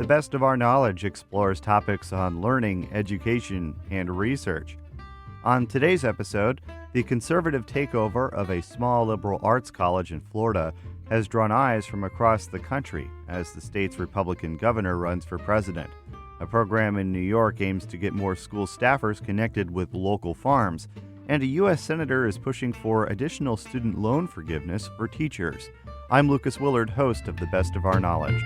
The Best of Our Knowledge explores topics on learning, education, and research. On today's episode, the conservative takeover of a small liberal arts college in Florida has drawn eyes from across the country as the state's Republican governor runs for president. A program in New York aims to get more school staffers connected with local farms, and a U.S. senator is pushing for additional student loan forgiveness for teachers. I'm Lucas Willard, host of The Best of Our Knowledge.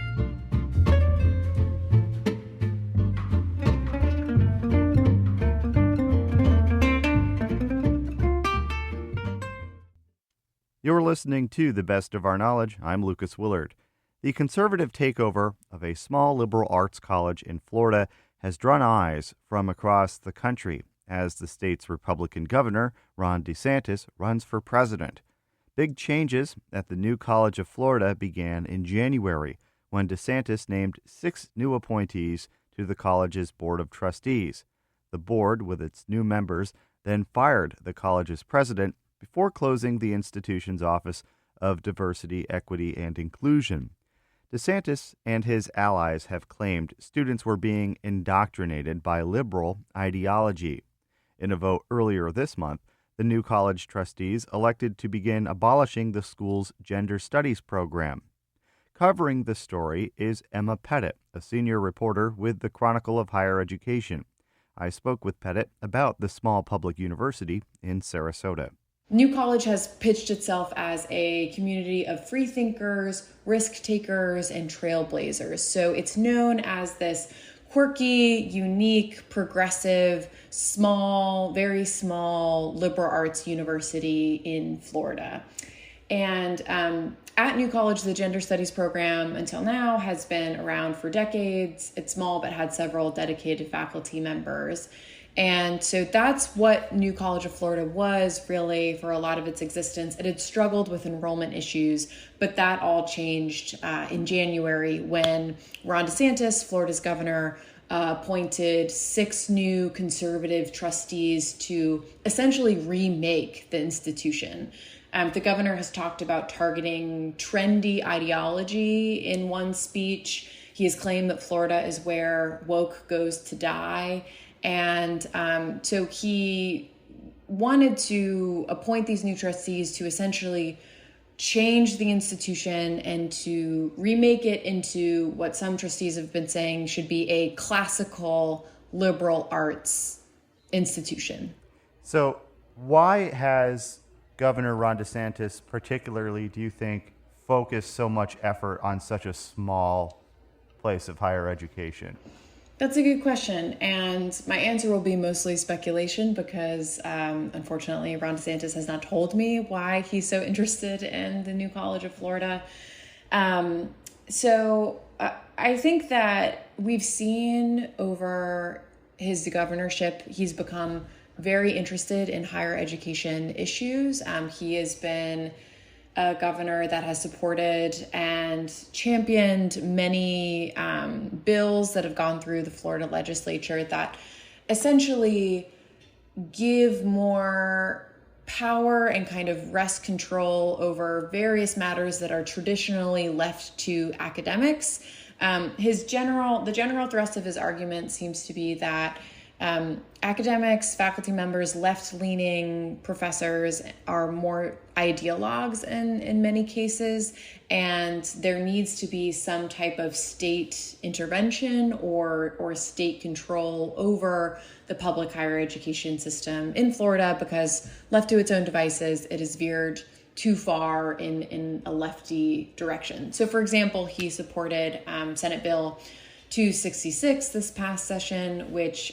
You're listening to The Best of Our Knowledge. I'm Lucas Willard. The conservative takeover of a small liberal arts college in Florida has drawn eyes from across the country as the state's Republican governor, Ron DeSantis, runs for president. Big changes at the new College of Florida began in January when DeSantis named 6 new appointees to the college's Board of Trustees. The board, with its new members, then fired the college's president before closing the institution's Office of Diversity, Equity, and Inclusion. DeSantis and his allies have claimed students were being indoctrinated by liberal ideology. In a vote earlier this month, the new college trustees elected to begin abolishing the school's gender studies program. Covering the story is Emma Pettit, a senior reporter with the Chronicle of Higher Education. I spoke with Pettit about the small public university in Sarasota. New College has pitched itself as a community of free thinkers, risk takers, and trailblazers. So it's known as this quirky, unique, progressive, small, very small liberal arts university in Florida. And at New College, the gender studies program until now has been around for decades. It's small, but had several dedicated faculty members. And so that's what New College of Florida was really for a lot of its existence. It had struggled with enrollment issues, but that all changed in January when Ron DeSantis, Florida's governor, appointed 6 new conservative trustees to essentially remake the institution. The governor has talked about targeting trendy ideology in one speech. He has claimed that Florida is where woke goes to die. And so he wanted to appoint these new trustees to essentially change the institution and to remake it into what some trustees have been saying should be a classical liberal arts institution. So why has Governor Ron DeSantis particularly, do you think, focused so much effort on such a small place of higher education? That's a good question, and my answer will be mostly speculation because, unfortunately, Ron DeSantis has not told me why he's so interested in the new College of Florida. So I think that we've seen over his governorship, he's become very interested in higher education issues. He has been a governor that has supported and championed many bills that have gone through the Florida legislature that essentially give more power and kind of wrest control over various matters that are traditionally left to academics. The general thrust of his argument seems to be that academics, faculty members, left-leaning professors are more ideologues in many cases, and there needs to be some type of state intervention or state control over the public higher education system in Florida because left to its own devices, it has veered too far in a lefty direction. So, for example, he supported Senate Bill 266 this past session, which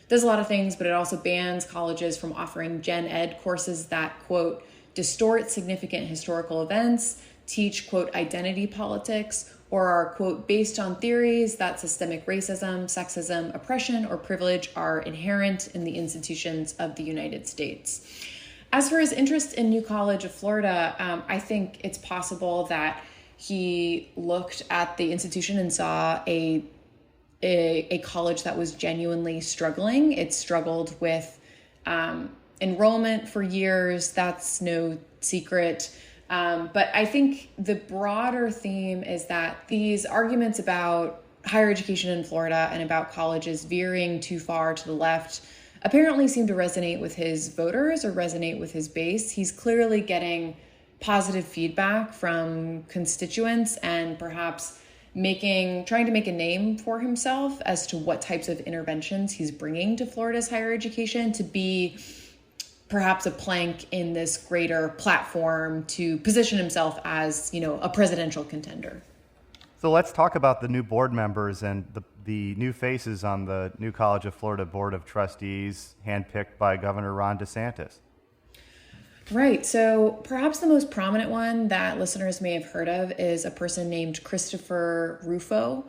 does a lot of things, but it also bans colleges from offering gen ed courses that, quote, distort significant historical events, teach, quote, identity politics, or are, quote, based on theories that systemic racism, sexism, oppression, or privilege are inherent in the institutions of the United States. As for his interest in New College of Florida, I think it's possible that he looked at the institution and saw a college that was genuinely struggling. It struggled with enrollment for years. That's no secret. But I think the broader theme is that these arguments about higher education in Florida and about colleges veering too far to the left apparently seem to resonate with his voters or resonate with his base. He's clearly getting positive feedback from constituents and perhaps trying to make a name for himself as to what types of interventions he's bringing to Florida's higher education to be perhaps a plank in this greater platform to position himself as, a presidential contender. So let's talk about the new board members and the new faces on the new College of Florida Board of Trustees, handpicked by Governor Ron DeSantis. Right. So perhaps the most prominent one that listeners may have heard of is a person named Christopher Rufo.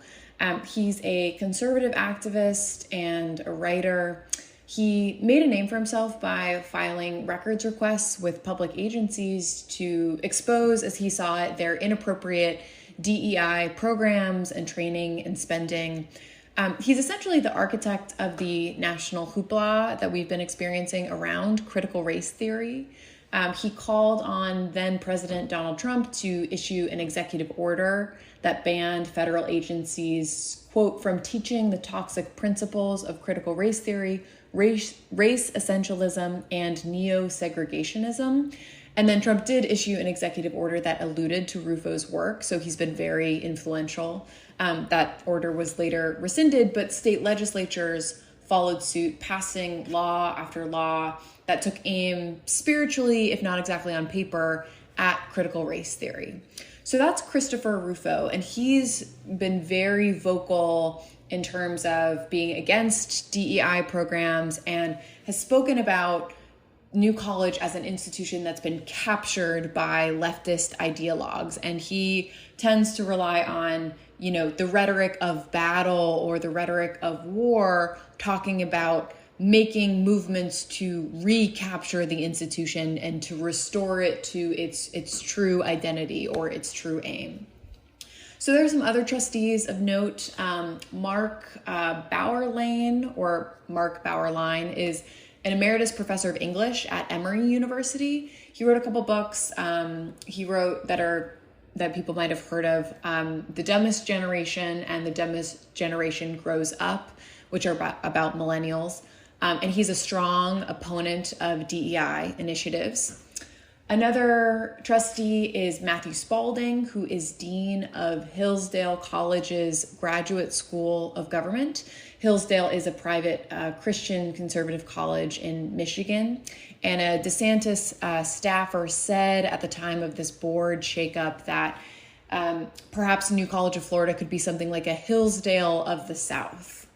He's a conservative activist and a writer. He made a name for himself by filing records requests with public agencies to expose, as he saw it, their inappropriate DEI programs and training and spending. He's essentially the architect of the national hoopla that we've been experiencing around critical race theory. He called on then President Donald Trump to issue an executive order that banned federal agencies, quote, from teaching the toxic principles of critical race theory, race essentialism, and neo-segregationism. And then Trump did issue an executive order that alluded to Rufo's work, so he's been very influential. That order was later rescinded, but state legislatures followed suit, passing law after law that took aim spiritually, if not exactly on paper, at critical race theory. So that's Christopher Rufo, and he's been very vocal in terms of being against DEI programs and has spoken about New College as an institution that's been captured by leftist ideologues. And he tends to rely on, the rhetoric of battle or the rhetoric of war, talking about making movements to recapture the institution and to restore it to its true identity or its true aim. So there are some other trustees of note. Mark Bauerlein is an emeritus professor of English at Emory University. He wrote a couple books. He wrote that people might have heard of, The Dumbest Generation and The Dumbest Generation Grows Up, which are about millennials. And he's a strong opponent of DEI initiatives. Another trustee is Matthew Spalding, who is dean of Hillsdale College's Graduate School of Government. Hillsdale is a private Christian conservative college in Michigan. And a DeSantis staffer said at the time of this board shakeup that perhaps New College of Florida could be something like a Hillsdale of the South.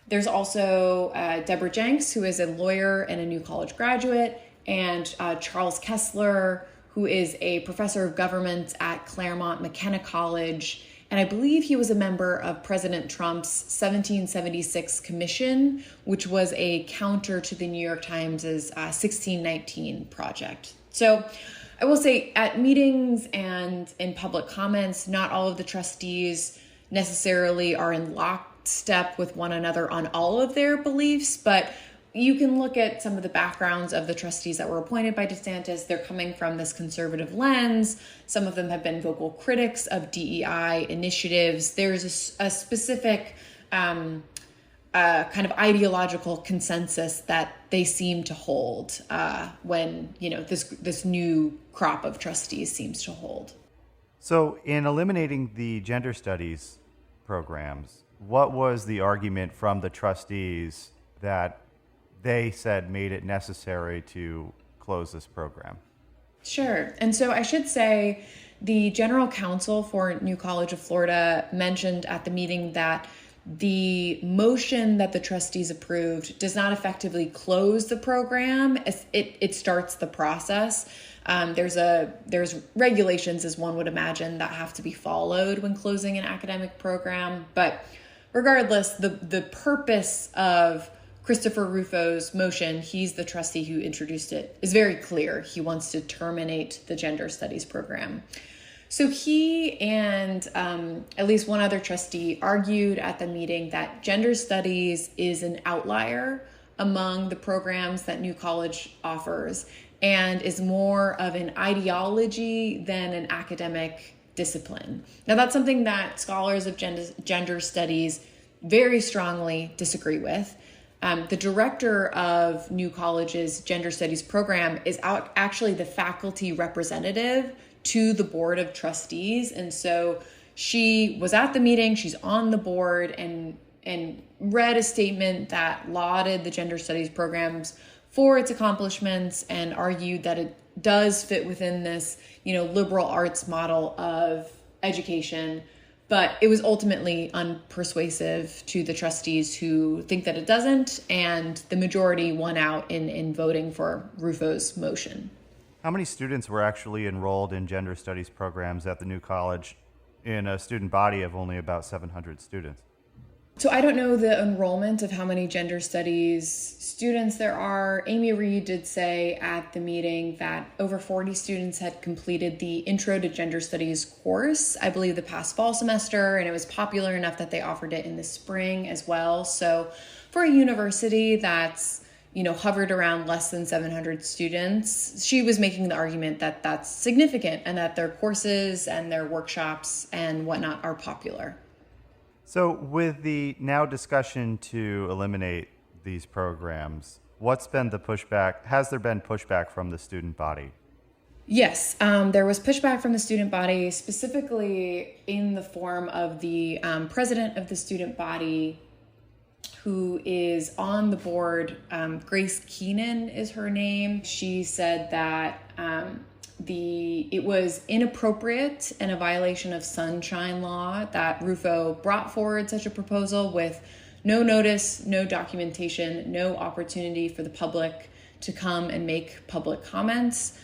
There's also Deborah Jenks, who is a lawyer and a New College graduate, and Charles Kessler, who is a professor of government at Claremont McKenna College. And I believe he was a member of President Trump's 1776 commission, which was a counter to the New York Times' 1619 project. So I will say at meetings and in public comments, not all of the trustees necessarily are in lockstep with one another on all of their beliefs, but you can look at some of the backgrounds of the trustees that were appointed by DeSantis. They're coming from this conservative lens. Some of them have been vocal critics of DEI initiatives. There's a specific kind of ideological consensus that they seem to hold when this new crop of trustees seems to hold. So in eliminating the gender studies programs, what was the argument from the trustees that they said made it necessary to close this program? Sure. And so I should say the general counsel for New College of Florida mentioned at the meeting that the motion that the trustees approved does not effectively close the program. It starts the process. There's regulations, as one would imagine, that have to be followed when closing an academic program. But regardless, the purpose of Christopher Rufo's motion, he's the trustee who introduced it, is very clear. He wants to terminate the gender studies program. So he and at least one other trustee argued at the meeting that gender studies is an outlier among the programs that New College offers. and is more of an ideology than an academic discipline. Now, that's something that scholars of gender studies very strongly disagree with. The director of New College's Gender Studies program is actually the faculty representative to the board of trustees. And so she was at the meeting, she's on the board, and read a statement that lauded the Gender Studies programs for its accomplishments and argued that it does fit within this, liberal arts model of education. But it was ultimately unpersuasive to the trustees who think that it doesn't, and the majority won out in voting for Rufo's motion. How many students were actually enrolled in gender studies programs at the new college in a student body of only about 700 students? So I don't know the enrollment of how many gender studies students there are. Amy Reed did say at the meeting that over 40 students had completed the Intro to Gender Studies course, I believe the past fall semester, and it was popular enough that they offered it in the spring as well. So for a university that's, hovered around less than 700 students, she was making the argument that that's significant and that their courses and their workshops and whatnot are popular. So with the now discussion to eliminate these programs, what's been the pushback? Has there been pushback from the student body? Yes, there was pushback from the student body, specifically in the form of the president of the student body, who is on the board. Grace Keenan is her name. She said that it was inappropriate and a violation of sunshine law that Rufo brought forward such a proposal with no notice, no documentation, no opportunity for the public to come and make public comments.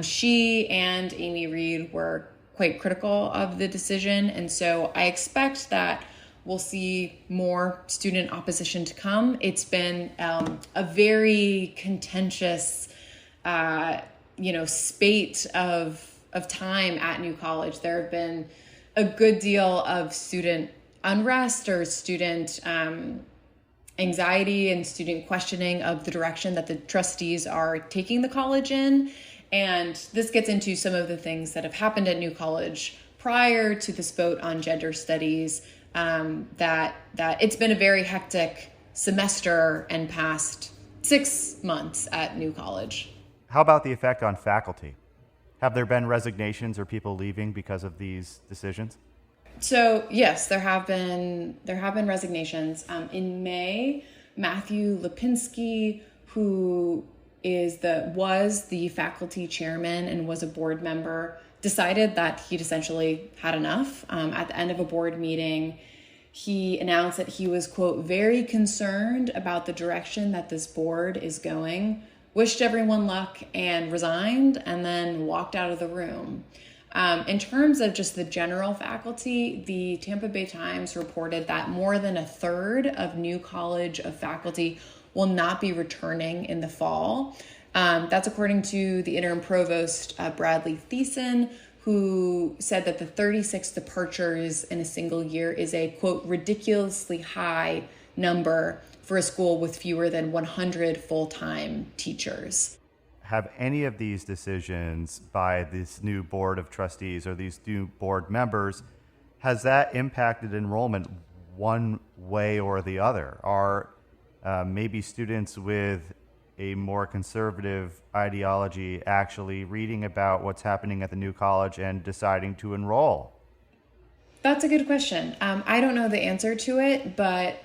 She and Amy Reed were quite critical of the decision, and so I expect that we'll see more student opposition to come. It's been a very contentious spate of time at New College. There have been a good deal of student unrest or student anxiety and student questioning of the direction that the trustees are taking the college in. And this gets into some of the things that have happened at New College prior to this vote on gender studies, that it's been a very hectic semester and past 6 months at New College. How about the effect on faculty? Have there been resignations or people leaving because of these decisions? So yes, there have been resignations. In May, Matthew Lipinski, who was the faculty chairman and was a board member, decided that he'd essentially had enough. At the end of a board meeting, he announced that he was, quote, very concerned about the direction that this board is going, wished everyone luck, and resigned, and then walked out of the room. In terms of just the general faculty, the Tampa Bay Times reported that more than a third of New College of faculty will not be returning in the fall. That's according to the interim provost, Bradley Thiessen, who said that the 36 departures in a single year is a, quote, ridiculously high number for a school with fewer than 100 full-time teachers. Have any of these decisions by this new board of trustees or these new board members, has that impacted enrollment one way or the other? Are maybe students with a more conservative ideology actually reading about what's happening at the new college and deciding to enroll? That's a good question. I don't know the answer to it, but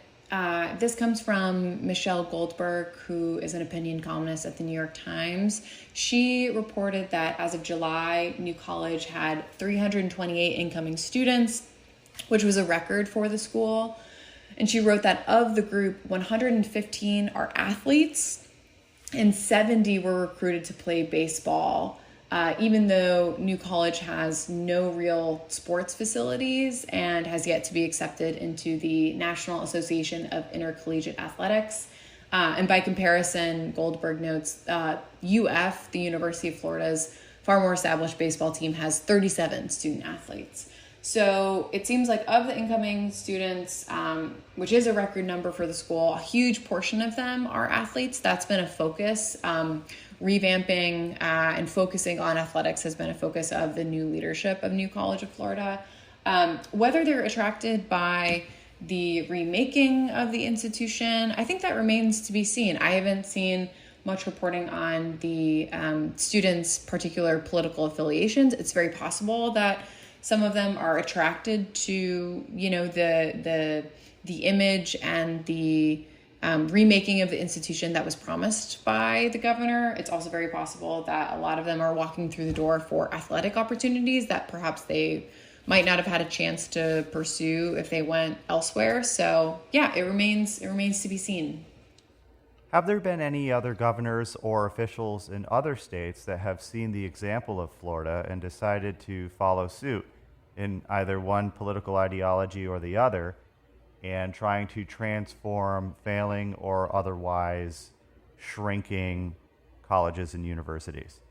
this comes from Michelle Goldberg, who is an opinion columnist at the New York Times. She reported that as of July, New College had 328 incoming students, which was a record for the school. And she wrote that of the group, 115 are athletes and 70 were recruited to play baseball, even though New College has no real sports facilities and has yet to be accepted into the National Association of Intercollegiate Athletics. And by comparison, Goldberg notes UF, the University of Florida's far more established baseball team, has 37 student athletes. So it seems like of the incoming students, which is a record number for the school, a huge portion of them are athletes. That's been a focus. revamping and focusing on athletics has been a focus of the new leadership of New College of Florida. Whether they're attracted by the remaking of the institution, I think that remains to be seen. I haven't seen much reporting on the students' particular political affiliations. It's very possible that some of them are attracted to, the image and the remaking of the institution that was promised by the governor. It's also very possible that a lot of them are walking through the door for athletic opportunities that perhaps they might not have had a chance to pursue if they went elsewhere. So yeah, it remains to be seen. Have there been any other governors or officials in other states that have seen the example of Florida and decided to follow suit in either one political ideology or the other, and trying to transform failing or otherwise shrinking colleges and universities?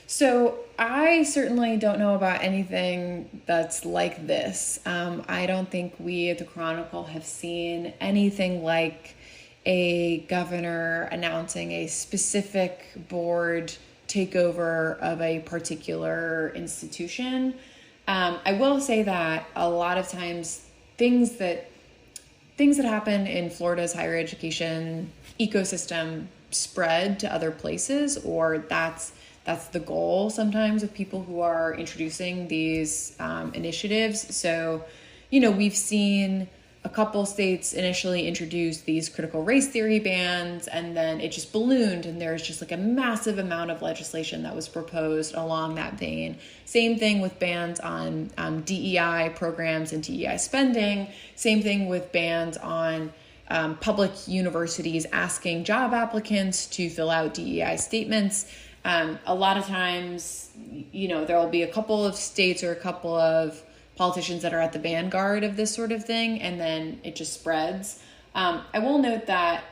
So I certainly don't know about anything that's like this. I don't think we at the Chronicle have seen anything like a governor announcing a specific board takeover of a particular institution. I will say that a lot of times things that happen in Florida's higher education ecosystem spread to other places, or that's the goal sometimes of people who are introducing these initiatives. So, we've seen a couple states initially introduce these critical race theory bans, and then it just ballooned, and there's just like a massive amount of legislation that was proposed along that vein. Same thing with bans on DEI programs and DEI spending. Same thing with bans on public universities asking job applicants to fill out DEI statements. A lot of times, there will be a couple of states or a couple of politicians that are at the vanguard of this sort of thing, and then it just spreads. I will note that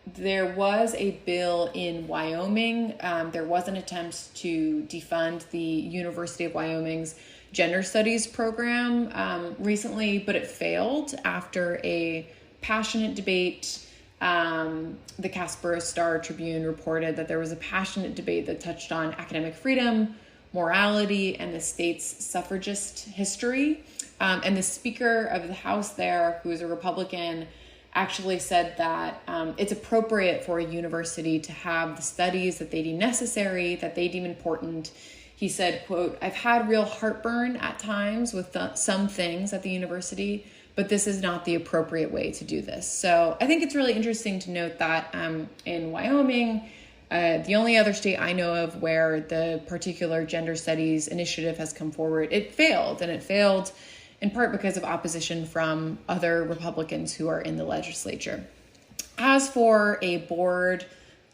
there was a bill in Wyoming. There was an attempt to defund the University of Wyoming's gender studies program recently, but it failed after a passionate debate. The Casper Star Tribune reported that there was a passionate debate that touched on academic freedom, morality, and the state's suffragist history. And the Speaker of the House there, who is a Republican, actually said that it's appropriate for a university to have the studies that they deem necessary, that they deem important. He said, quote, "I've had real heartburn at times with some things at the university, but this is not the appropriate way to do this." So I think it's really interesting to note that in Wyoming, the only other state I know of where the particular gender studies initiative has come forward, it failed. And it failed in part because of opposition from other Republicans who are in the legislature. As for a board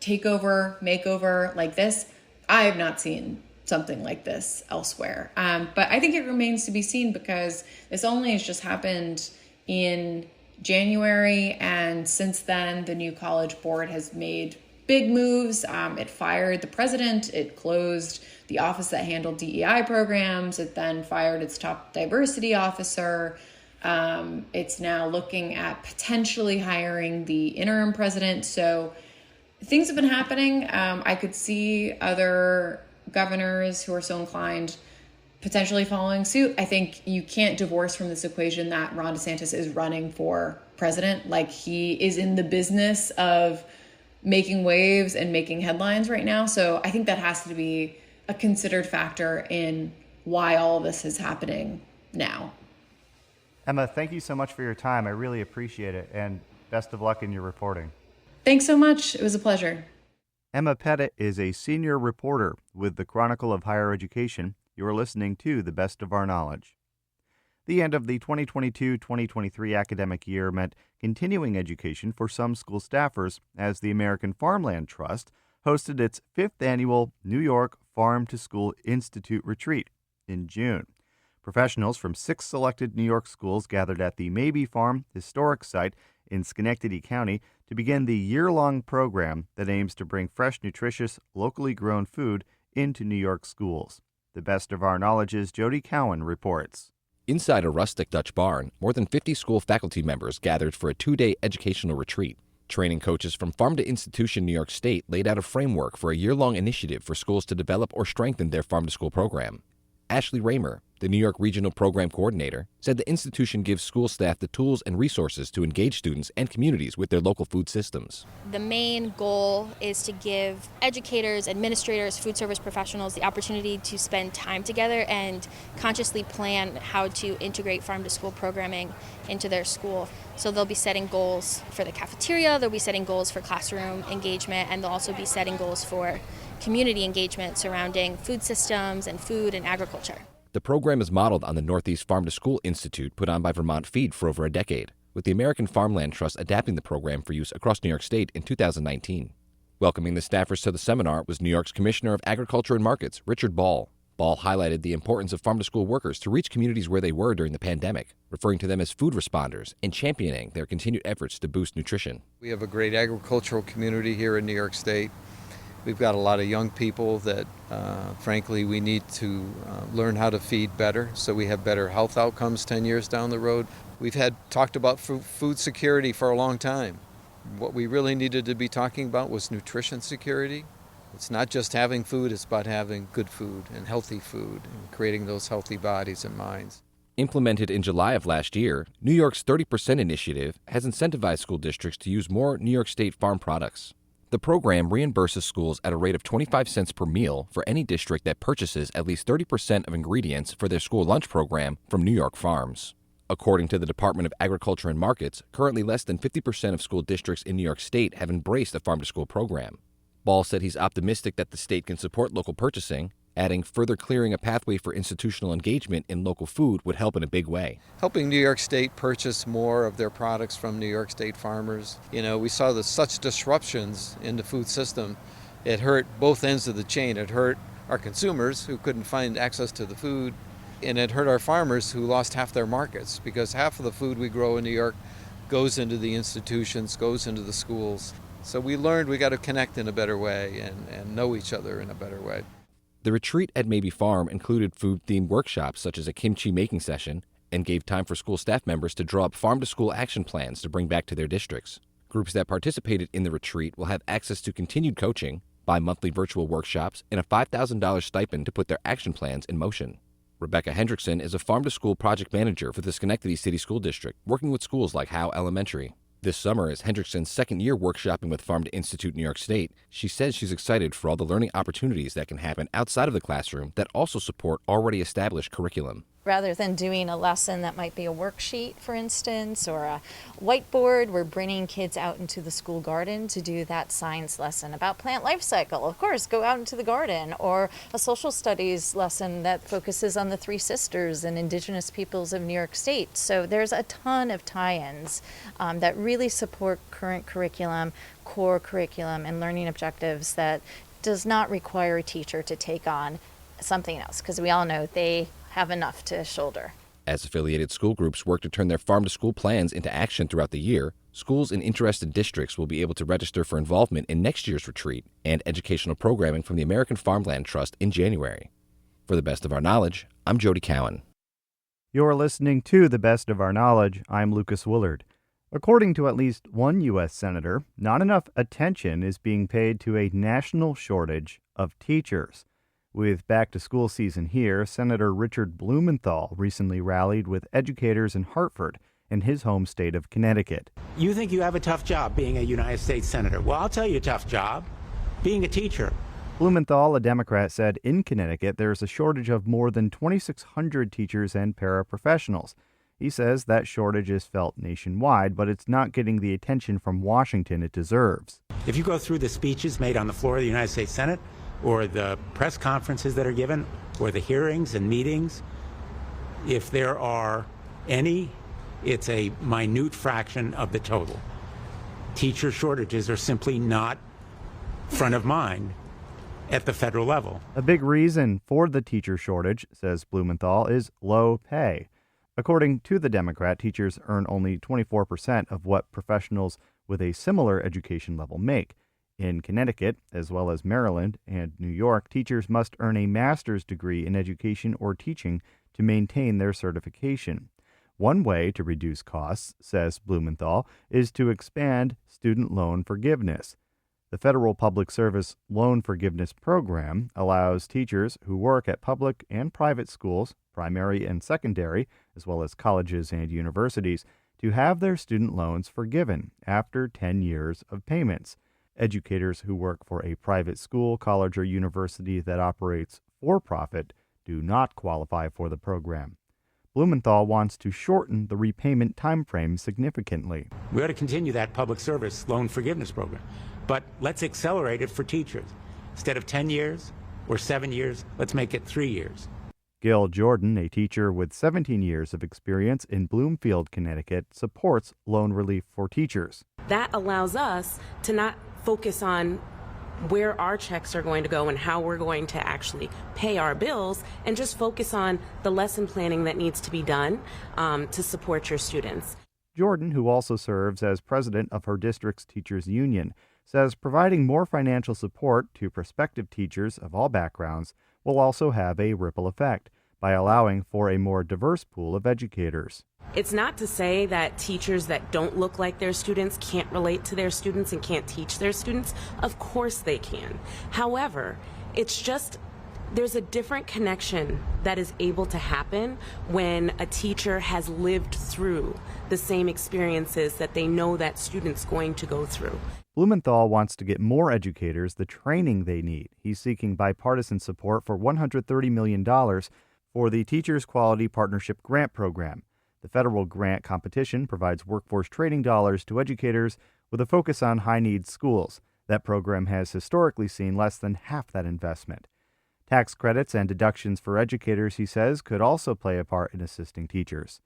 takeover, makeover like this, I have not seen something like this elsewhere. But I think it remains to be seen, because this only has just happened in January. And since then, the new college board has made big moves. It fired the president. It closed the office that handled DEI programs. It then fired its top diversity officer. It's now looking at potentially hiring the interim president. So things have been happening. I could see other governors who are so inclined potentially following suit. I think you can't divorce from this equation that Ron DeSantis is running for president. Like, he is in the business of making waves and making headlines right now. So I think that has to be a considered factor in why all of this is happening now. Emma, thank you so much for your time. I really appreciate it, and best of luck in your reporting. Thanks so much. It was a pleasure. Emma Pettit is a senior reporter with the Chronicle of Higher Education. You are listening to The Best of Our Knowledge. The end of the 2022-2023 academic year meant continuing education for some school staffers as the American Farmland Trust hosted its 5th annual New York Farm to School Institute retreat in June. Professionals from 6 selected New York schools gathered at the Mabee Farm historic site in Schenectady County to begin the year-long program that aims to bring fresh, nutritious, locally grown food into New York schools. The Best of Our Knowledge's Jody Cowan reports. Inside a rustic Dutch barn, more than 50 school faculty members gathered for a 2-day educational retreat. Training coaches from Farm to Institution New York State laid out a framework for a year-long initiative for schools to develop or strengthen their farm-to-school program. Ashley Raymer, the New York Regional Program Coordinator, said the institution gives school staff the tools and resources to engage students and communities with their local food systems. The main goal is to give educators, administrators, food service professionals the opportunity to spend time together and consciously plan how to integrate farm-to-school programming into their school. So they'll be setting goals for the cafeteria, they'll be setting goals for classroom engagement, and they'll also be setting goals for community engagement surrounding food systems and food and agriculture. The program is modeled on the Northeast Farm to School Institute put on by Vermont Feed for over a decade, with the American Farmland Trust adapting the program for use across New York State in 2019. Welcoming the staffers to the seminar was New York's Commissioner of Agriculture and Markets, Richard Ball. Ball highlighted the importance of farm-to-school workers to reach communities where they were during the pandemic, referring to them as food responders and championing their continued efforts to boost nutrition. We have a great agricultural community here in New York State. We've got a lot of young people that, frankly, we need to learn how to feed better so we have better health outcomes 10 years down the road. We've talked about food security for a long time. What we really needed to be talking about was nutrition security. It's not just having food, it's about having good food and healthy food and creating those healthy bodies and minds. Implemented in July of last year, New York's 30% initiative has incentivized school districts to use more New York State farm products. The program reimburses schools at a rate of 25 cents per meal for any district that purchases at least 30% of ingredients for their school lunch program from New York farms. According to the Department of Agriculture and Markets, currently less than 50% of school districts in New York State have embraced a farm-to-school program. Ball said he's optimistic that the state can support local purchasing, adding further clearing a pathway for institutional engagement in local food would help in a big way. Helping New York State purchase more of their products from New York State farmers. We saw such disruptions in the food system. It hurt both ends of the chain. It hurt our consumers who couldn't find access to the food, and it hurt our farmers who lost half their markets because half of the food we grow in New York goes into the institutions, goes into the schools. So we learned we got to connect in a better way and know each other in a better way. The retreat at Maybe Farm included food-themed workshops such as a kimchi making session and gave time for school staff members to draw up farm-to-school action plans to bring back to their districts. Groups that participated in the retreat will have access to continued coaching, bi-monthly virtual workshops, and a $5,000 stipend to put their action plans in motion. Rebecca Hendrickson is a farm-to-school project manager for the Schenectady City School District, working with schools like Howe Elementary. This summer is Hendrickson's second year workshopping with Farm to Institute New York State. She says she's excited for all the learning opportunities that can happen outside of the classroom that also support already established curriculum. Rather than doing a lesson that might be a worksheet, for instance, or a whiteboard, we're bringing kids out into the school garden to do that science lesson about plant life cycle. Of course, go out into the garden, or a social studies lesson that focuses on the Three Sisters and indigenous peoples of New York State. So there's a ton of tie-ins that really support current curriculum, core curriculum, and learning objectives that does not require a teacher to take on something else, because we all know they have enough to shoulder. As affiliated school groups work to turn their farm-to-school plans into action throughout the year, schools in interested districts will be able to register for involvement in next year's retreat and educational programming from the American Farmland Trust in January. For the best of our knowledge, I'm Jody Cowan. You're listening to The Best of Our Knowledge. I'm Lucas Willard. According to at least one U.S. senator, not enough attention is being paid to a national shortage of teachers. With back-to-school season here, Senator Richard Blumenthal recently rallied with educators in Hartford in his home state of Connecticut. You think you have a tough job being a United States Senator. Well, I'll tell you a tough job, being a teacher. Blumenthal, a Democrat, said in Connecticut there's a shortage of more than 2,600 teachers and paraprofessionals. He says that shortage is felt nationwide, but it's not getting the attention from Washington it deserves. If you go through the speeches made on the floor of the United States Senate, or the press conferences that are given, or the hearings and meetings, if there are any, it's a minute fraction of the total. Teacher shortages are simply not front of mind at the federal level. A big reason for the teacher shortage, says Blumenthal, is low pay. According to the Democrat, teachers earn only 24% of what professionals with a similar education level make. In Connecticut, as well as Maryland and New York, teachers must earn a master's degree in education or teaching to maintain their certification. One way to reduce costs, says Blumenthal, is to expand student loan forgiveness. The Federal Public Service Loan Forgiveness Program allows teachers who work at public and private schools, primary and secondary, as well as colleges and universities, to have their student loans forgiven after 10 years of payments. Educators who work for a private school, college, or university that operates for profit do not qualify for the program. Blumenthal wants to shorten the repayment timeframe significantly. We ought to continue that public service loan forgiveness program, but let's accelerate it for teachers. Instead of 10 years or 7 years, let's make it 3 years. Gil Jordan, a teacher with 17 years of experience in Bloomfield, Connecticut, supports loan relief for teachers. That allows us to not focus on where our checks are going to go and how we're going to actually pay our bills, and just focus on the lesson planning that needs to be done to support your students. Jordan, who also serves as president of her district's teachers union, says providing more financial support to prospective teachers of all backgrounds will also have a ripple effect by allowing for a more diverse pool of educators. It's not to say that teachers that don't look like their students can't relate to their students and can't teach their students. Of course they can. However, it's just there's a different connection that is able to happen when a teacher has lived through the same experiences that they know that student's going to go through. Blumenthal wants to get more educators the training they need. He's seeking bipartisan support for $130 million for the Teachers Quality Partnership Grant Program. The federal grant competition provides workforce training dollars to educators with a focus on high-needs schools. That program has historically seen less than half that investment. Tax credits and deductions for educators, he says, could also play a part in assisting teachers.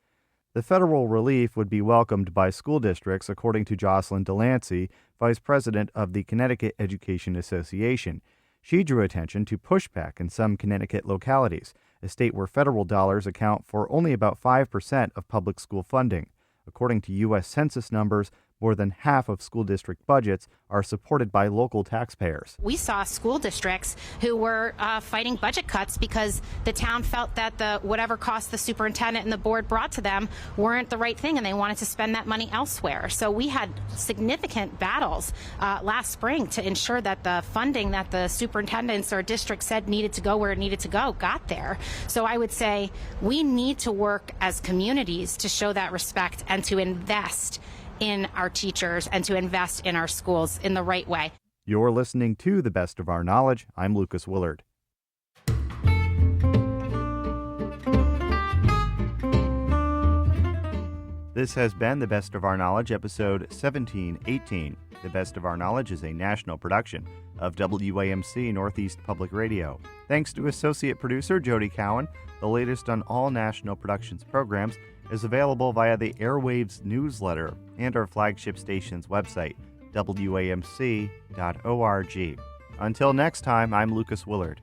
The federal relief would be welcomed by school districts, according to Jocelyn Delancey, vice president of the Connecticut Education Association. She drew attention to pushback in some Connecticut localities, a state where federal dollars account for only about 5% of public school funding. According to U.S. Census numbers, more than half of school district budgets are supported by local taxpayers. We saw school districts who were fighting budget cuts because the town felt that whatever cost the superintendent and the board brought to them weren't the right thing, and they wanted to spend that money elsewhere. So we had significant battles last spring to ensure that the funding that the superintendents or districts said needed to go where it needed to go got there. So I would say we need to work as communities to show that respect and to invest in our teachers and to invest in our schools in the right way. You're listening to The Best of Our Knowledge. I'm Lucas Willard. This has been The Best of Our Knowledge, episode 1718. The Best of Our Knowledge is a national production of WAMC Northeast Public Radio. Thanks to associate producer Jody Cowan. The latest on all National Productions programs is available via the Airwaves newsletter and our flagship station's website, WAMC.org. Until next time, I'm Lucas Willard.